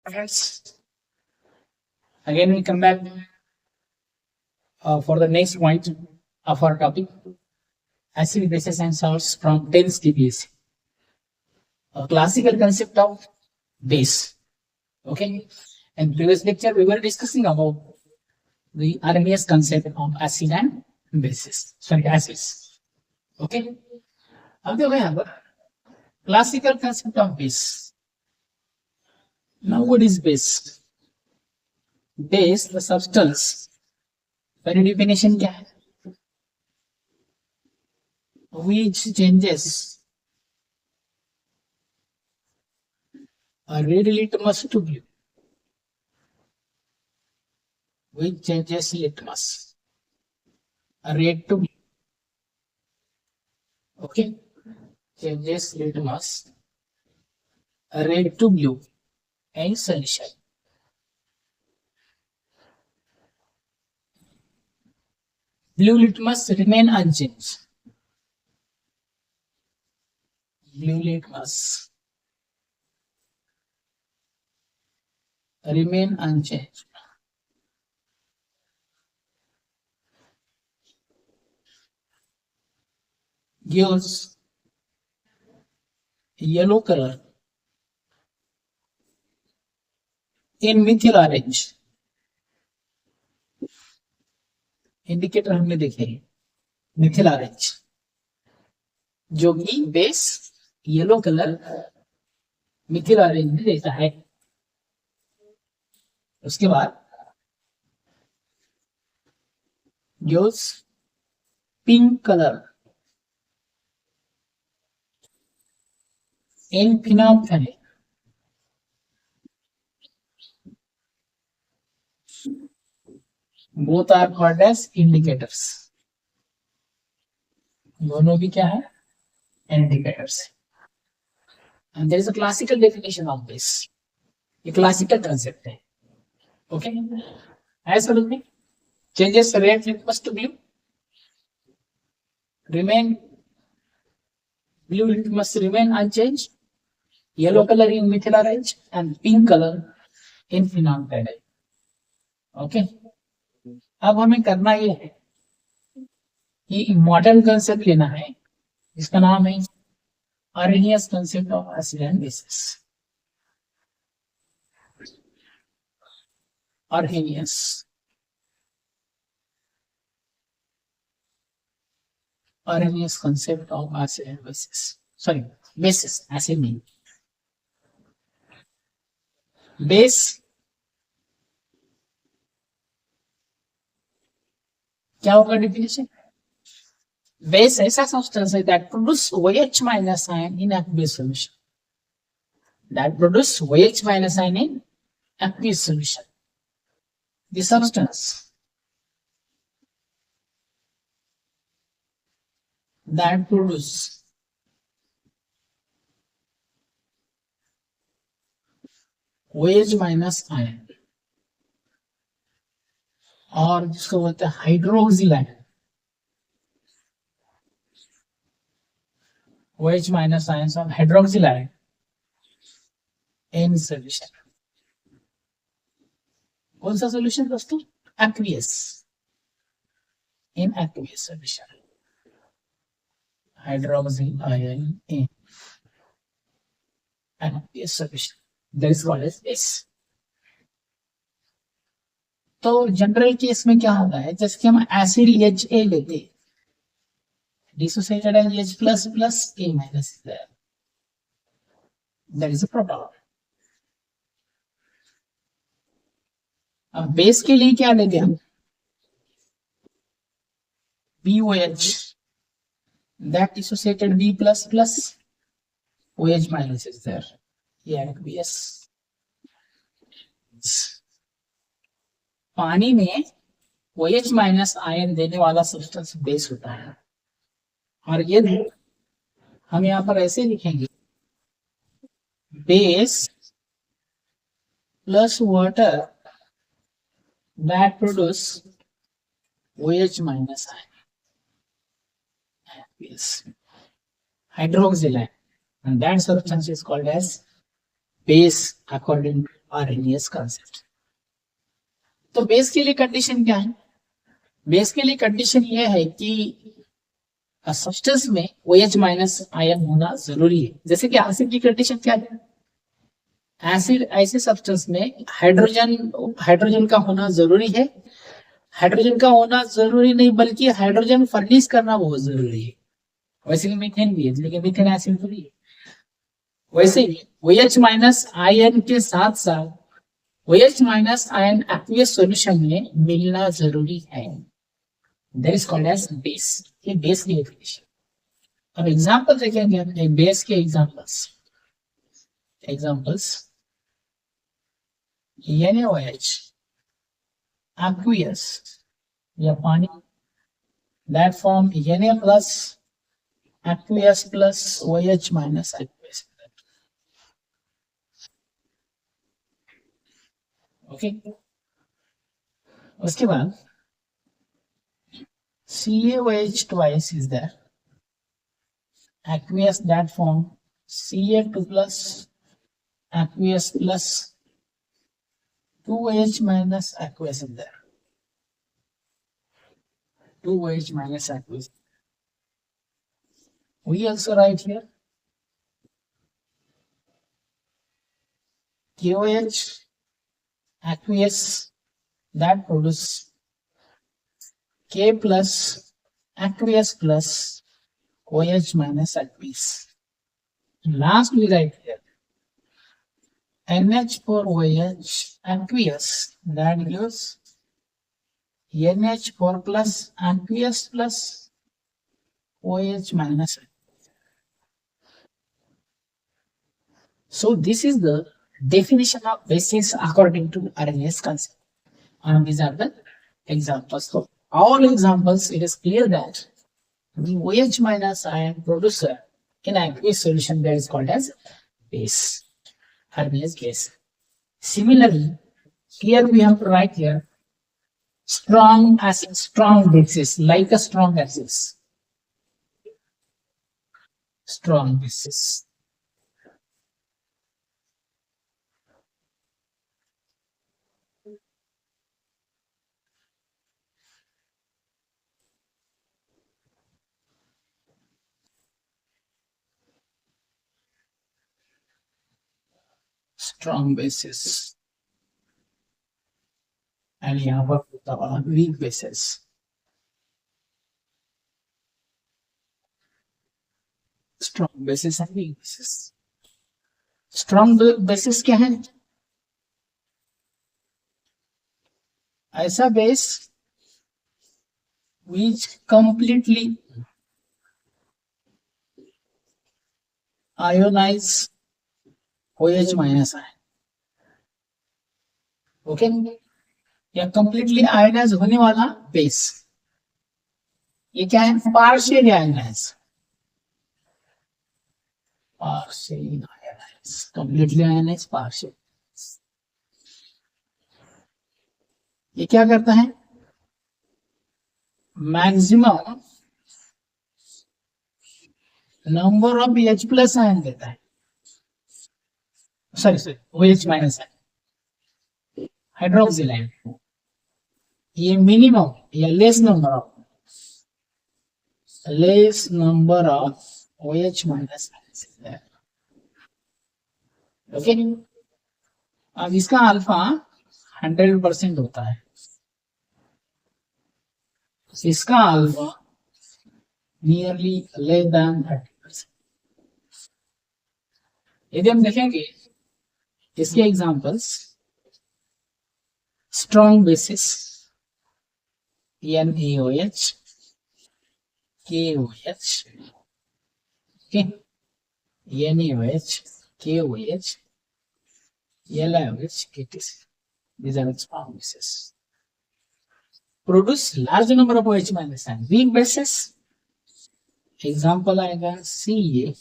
Friends, again we come back for the next point of our topic, acid bases and salts from 10th DBSC. A classical concept of base. Okay, in previous lecture we were discussing about the Arrhenius concept of acid and bases. Sorry, acids. Okay, अब देखो यहाँ पर classical concept of base. Now what is base? Base, the substance. पहली definition क्या है? Which changes a red litmus tube. Which changes litmus? A red to blue. Okay, changes litmus. A red to blue in solution. Blue litmus remain unchanged. Blue litmus remain unchanged. Gives yellow color in methyl orange. Indicator हमने देखे Mithil orange, जो कि base yellow colour Mithil orange में देता है. उसके बाद gives pink colour in phenolphthalein. Both are called as indicators. दोनों भी क्या है? Indicators. And there is a classical definition of this. ये classical concept है. Okay? As follows me. Changes red litmus to blue. Blue litmus remain unchanged. Yellow color in methyl orange and pink color in phenolphthalein. Okay? अब हमें करना ये है कि modern concept लेना है जिसका नाम है Arrhenius concept of acid and bases. Arrhenius concept of acid and bases. Sorry, bases, acid नहीं. Base क्या होगा definition? Base ऐसा substance है that produce OH minus ion in aqueous solution. That produce OH minus ion in aqueous solution. The substance that produce OH minus ion और जिसको बोलते हैं hydroxyl ion, OH minus ions of hydroxyl ion in solution. कौन सा solution दोस्तों? Aqueous. In aqueous solution. Hydroxyl ion in aqueous solution. That is called as base. तो general case में क्या होता है, जैसे कि हम एसिड HA लेते हैं, dissociated as H plus plus A minus is there. That is a proton. अब बेस के लिए क्या लेते हम? BOH. That dissociated B plus plus OH minus is there. ये aqueous. पानी में OH माइनस आयन देने वाला सब्सटेंस बेस होता है. और ये हम यहाँ पर ऐसे लिखेंगे, base plus water that produce OH minus ion, hydroxyl ion, and that substance is called as base according to RNS concept. तो बेस के लिए कंडीशन क्या है? बेस के लिए कंडीशन ये है कि सब्सटेंस में OH माइनस आयन होना जरूरी है। जैसे कि एसिड की कंडीशन क्या है? एसिड ऐसे सब्सटेंस में हाइड्रोजन हाइड्रोजन का होना जरूरी है। हाइड्रोजन का होना जरूरी नहीं बल्कि हाइड्रोजन फर्निश करना बहुत जरूरी है। वैसे ही मीथेन भी है, लेकिन मीथेन एसिड थोड़ी है। वैसे ही OH माइनस आयन के साथ साथ OH minus ion aqueous solution में मिलना जरूरी है। That is called as base. ये बेस की डेफिनेशन। अब एग्जांपल देखेंगे हम बेस के एग्जांपल्स NaOH aqueous या पानी, that form Na plus aqueous plus OH minus aqueous. Okay उसके बाद CaOH twice is there, aqueous, that form Ca2 plus aqueous plus 2OH minus aqueous is there. 2OH minus aqueous. We also write here KOH aqueous, that produce K plus aqueous plus OH minus aqueous. Last we write here NH4OH aqueous, that gives NH4 plus aqueous plus OH minus. So this is the definition of bases according to Arrhenius concept. And these are the examples. So all examples, it is clear that the OH minus ion producer in aqueous solution that is called as base, Arrhenius base. Similarly, here we have to write here strong acid, strong bases, like a strong acids. Strong bases. Strong bases. And यहाँ पर weak bases. Strong bases and weak bases. Strong bases क्या है? ऐसा base which completely ionize OH minus ion. Okay या completely ionize होने वाला base, ये क्या है? Partial ionize, partial ionize, completely ionize, partial. ये क्या करता है? Maximum number of H plus ion देता है, sorry OH minus ion, hydroxyl ion. ये मिनिमम या less number of OH minus ion. Okay अब इसका अल्फा 100% होता है, इसका अल्फा नियरली लेस देन 30%। यदि हम देखेंगे इसके examples, strong bases NaOH, KOH, okay, NaOH, KOH, LiOH, KTC. These are strong bases. Produce large number of OH minus and weak bases. Example आएगा CaOH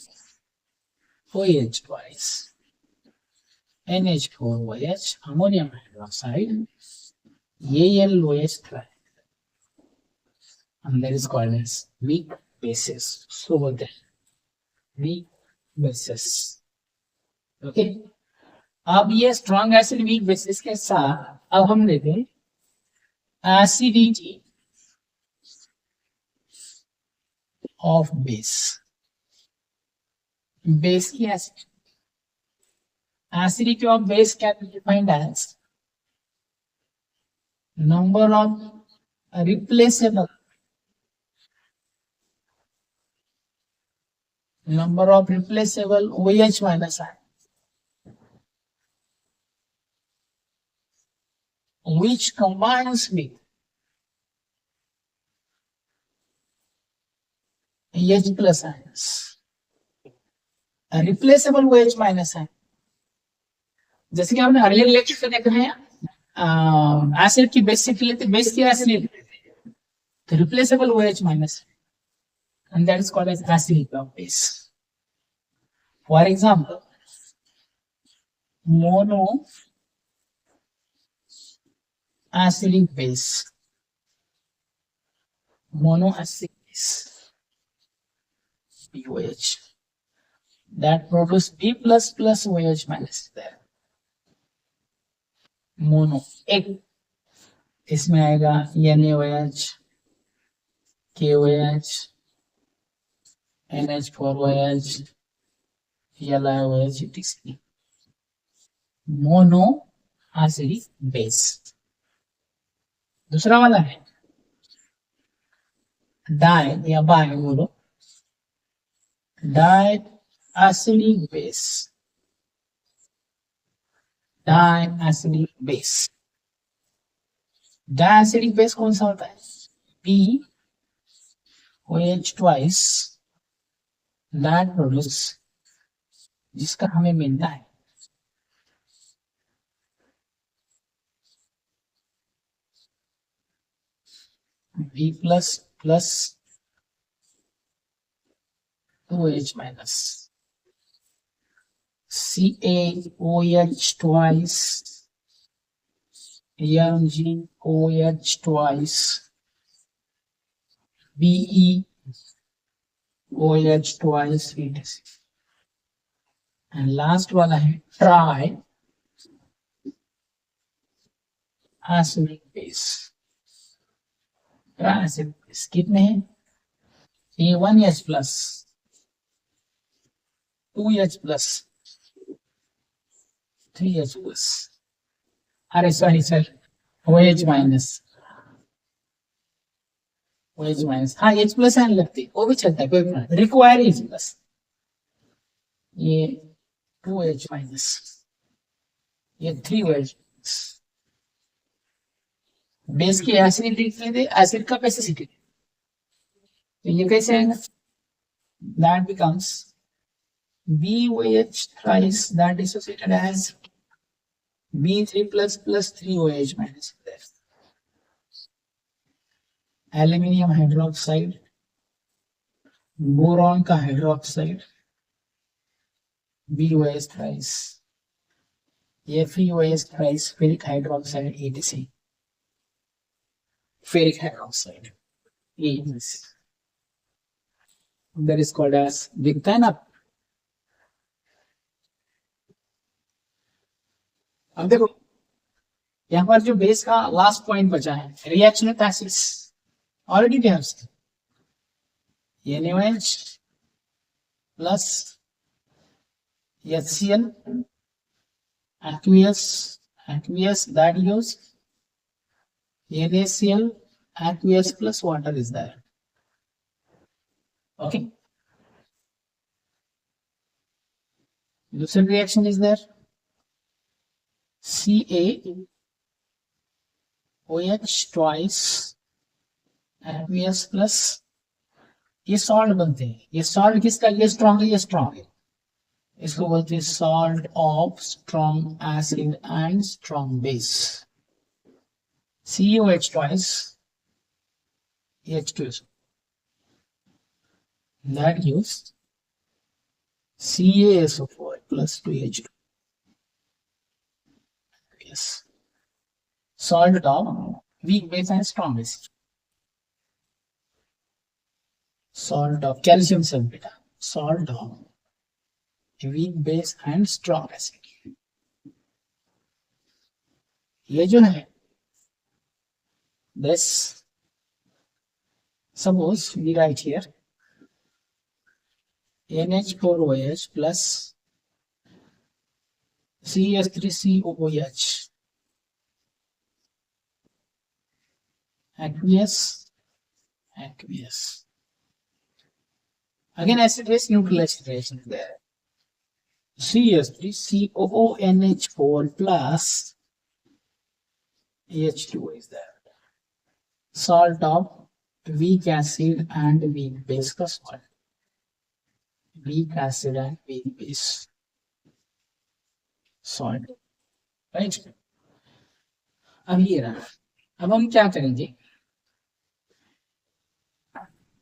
twice, NH4OH, ammonium hydroxide, AlOH twice, and that is called as weak bases. So then weak bases. Okay, अब ये strong acid weak basis के साथ अब हम लेते हैं acidity of base, base की acid, acidity of base can be defined as number of replaceable OH minus ion which combines with H plus ions. A replaceable OH minus ion, जैसे कि आपने अर्लियर लेक्चर में देखा है acid की base से लेते, बेस की एसिड तो replaceable OH minus and that is called as acidity of base. For example, mono acidic base, monoacidic base, BOH, that produce B plus plus OH minus there. Mono एक, इसमें आएगा NaOH, KOH, NH4OH, LiOH, etc. Mono acidic base. दूसरा वाला है di या bi बोलो, di acidic base, diacidic base. Diacidic base कौन सा होता है? BOH ट्वाइस दैट प्रोड्यूस, जिसका हमें मिलता है B plus plus 2H minus, CaOH twice, MgOH twice, BeOH twice, and last वाला है try acidic base. Try acidic base कितने हैं? A1H plus, 2H plus, 3H plus, अरे sorry sir OH minus, OH minus, हाँ H plus आने लगती वो भी चलता है, कोई प्रॉब्लम. रिक्वायर H प्लस, ये 2H माइनस, ये 3OH. बेस की एसिड लिख लेते, एसिड का बेसिसिटी, तो ये कैसे आएगा? That becomes BOH thrice that associated as B3 plus plus 3OH minus. Aluminium hydroxide, boron का हाइड्रोक्साइड, BOH थ्राइस, ये FeOH thrice, ferric hydroxide ETC, ferric hydroxide ETC. That is called as दिखता है ना. अब देखो यहाँ पर जो बेस का लास्ट पॉइंट बचा है, reaction with acids, already we have seen NaOH plus HCl aqueous that gives NaCl aqueous plus water is there. Okay. दूसरी reaction is there, CaOH twice aqueous plus, ये सॉल्ट बनते हैं. ये salt किसका? ये strong है, ये स्ट्रॉन्ग है, इसको बोलते हैं salt of strong acid and strong base. CaOH twice H2SO, that gives CaSO4 plus 2H2. Yes. Salt of weak base and strong base. Salt of calcium sulfate. Salt of weak base and strong acid. ये जो है this, suppose we write here NH4OH plus CH3COOH aqueous. Again acid base neutralization reaction there. CH3COONH4 plus H2O is there. Salt of weak acid and weak base का salt. Weak acid and weak base salt. Right? अब ये रहा. अब हम क्या करेंगे?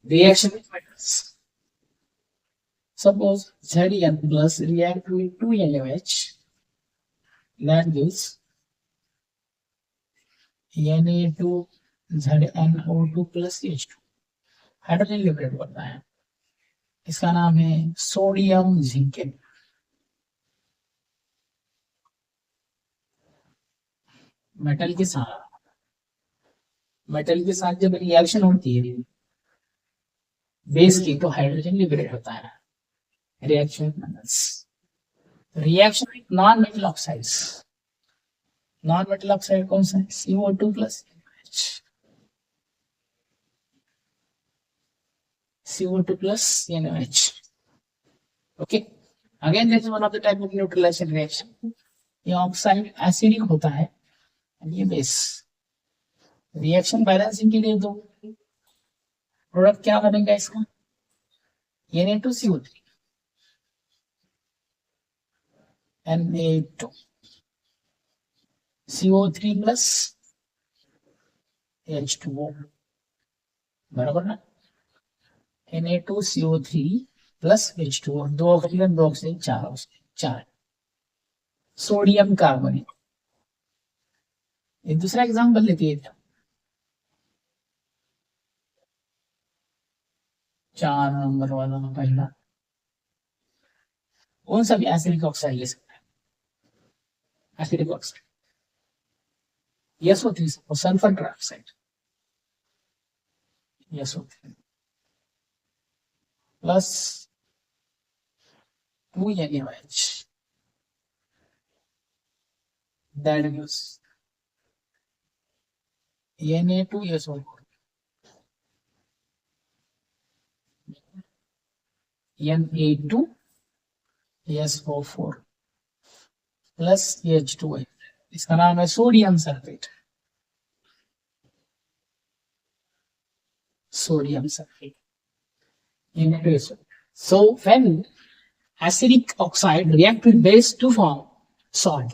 Reaction with metals. Suppose Zn plus react with 2NaOH, that gives Na2ZnO2 plus H2. Hydrogen liberate करता है. इसका नाम है सोडियम जिंकेट. मेटल के साथ जब रिएक्शन होती है बेस की तो हाइड्रोजन लिबरेट होता है. Reaction with metals. Reaction with non-metal oxides. Non-metal oxide कौन सा है? CO2 plus NaOH. CO2 plus NaOH. Okay. Again, this is one of the type of neutralization reaction. ये ऑक्साइड एसिडिक होता है और ये बेस. रिएक्शन बैलेंसिंग के लिए दो प्रोडक्ट क्या बनेगा इसका? Na2CO3 Na2 CO3 plus H2O. बराबर ना? Na2CO3 plus H2O. दो ऑक्सीजन चार. Sodium carbonate. एक दूसरा एग्जाम्पल लेते हैं. 4 नंबर वाला पहला. कौन सा भी एसिडिक ऑक्साइड ले सकते हैं? एसिडिक ऑक्साइड SO3 और sulphur dioxide SO3 plus 2NaOH, that gives Na2SO4 Na2SO4 plus H2O. इसका नाम है sodium sulphate. So when acidic oxide react with base to form salt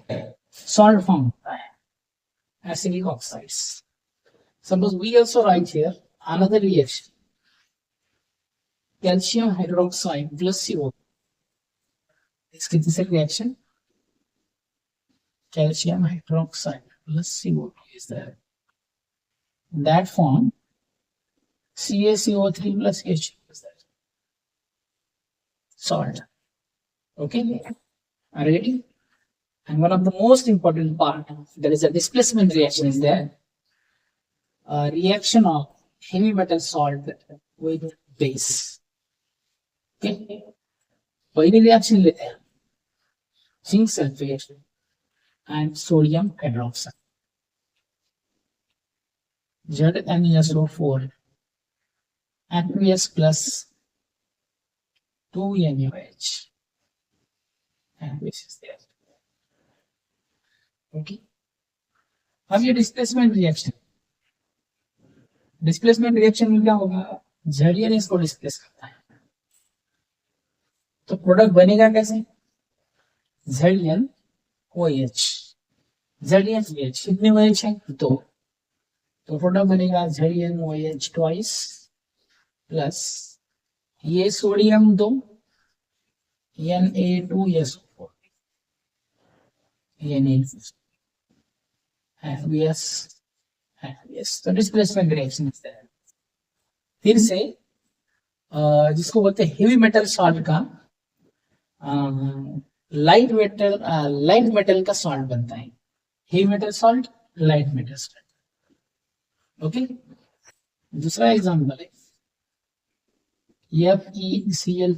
form होता है acidic oxides. Suppose we also write here another reaction, calcium hydroxide plus CO. इसकी दूसरी reaction calcium hydroxide plus CO2 is there. That form CaCO3 plus H2 is there. Salt. Okay, are you ready? And one of the most important part, there is a displacement reaction is there. A reaction of heavy metal salt with base. Okay, पहली reaction लेते हैं zinc sulfate and sodium hydroxide. ZnSO4 aqueous plus 2NaOH. Aqueous is there. Okay. अब ये displacement reaction में क्या होगा? Zn इसको displace करता है तो प्रोडक्ट बनेगा कैसे? ZnOH. ZnOH कितने OH है? दो. तो प्रोडक्ट बनेगा ZnOH ट्वाइस प्लस ये सोडियम दो Na2SO4 Na2 तो डिस्प्लेसमेंट रिएक्शन इज देयर. फिर से जिसको बोलते हैं हेवी मेटल सॉल्ट का लाइट मेटल का सॉल्ट बनता है. Heavy metal salt light metals. Okay, दूसरा एग्जांपल है FeCl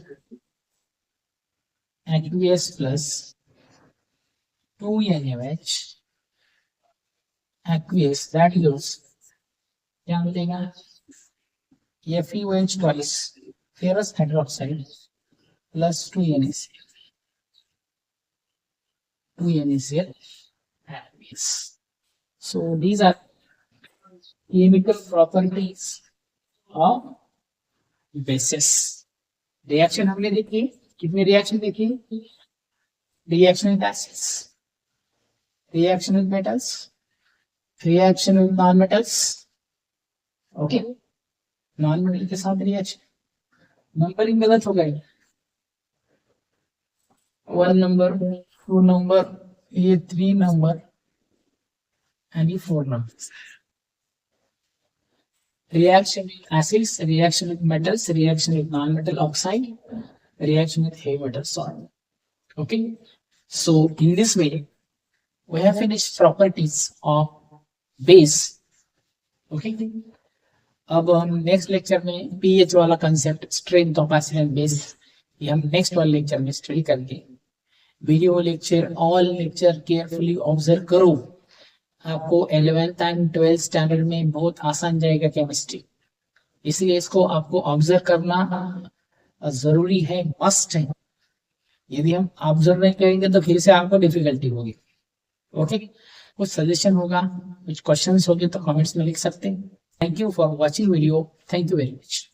aqueous plus 2NaOH aqueous that gives क्या मिलेगा FeOH twice ferrous hydroxide plus 2NaCl aqueous. So these are chemical properties of bases. Reaction हमने देखी, कितने रिएक्शन देखी? Reaction with acids, reaction with metals, reaction with non metals. Okay, non metal के साथ reaction. Numbering गलत हो गई, 1 number, 2 number, ये 3 नंबर एंड ये 4 number. Reaction with acids, reaction with metals, reaction with non-metal oxide, reaction with heavy metal salt. Okay, so in this way we have finished properties of base. Okay, अब हम next lecture में pH वाला concept, strength of acid and base, ये हम next वाले lecture में study करेंगे। Video lecture, all lecture carefully observe करो, आपको 11th एंड 12th स्टैंडर्ड में बहुत आसान जाएगा केमिस्ट्री, इसलिए इसको आपको ऑब्जर्व करना जरूरी है, मस्ट है। यदि हम ऑब्जर्व नहीं करेंगे तो फिर से आपको डिफिकल्टी होगी। ओके, कुछ सजेशन होगा, कुछ क्वेश्चंस होंगे तो कमेंट्स में लिख सकते हैं। Thank you for watching video, thank you very much.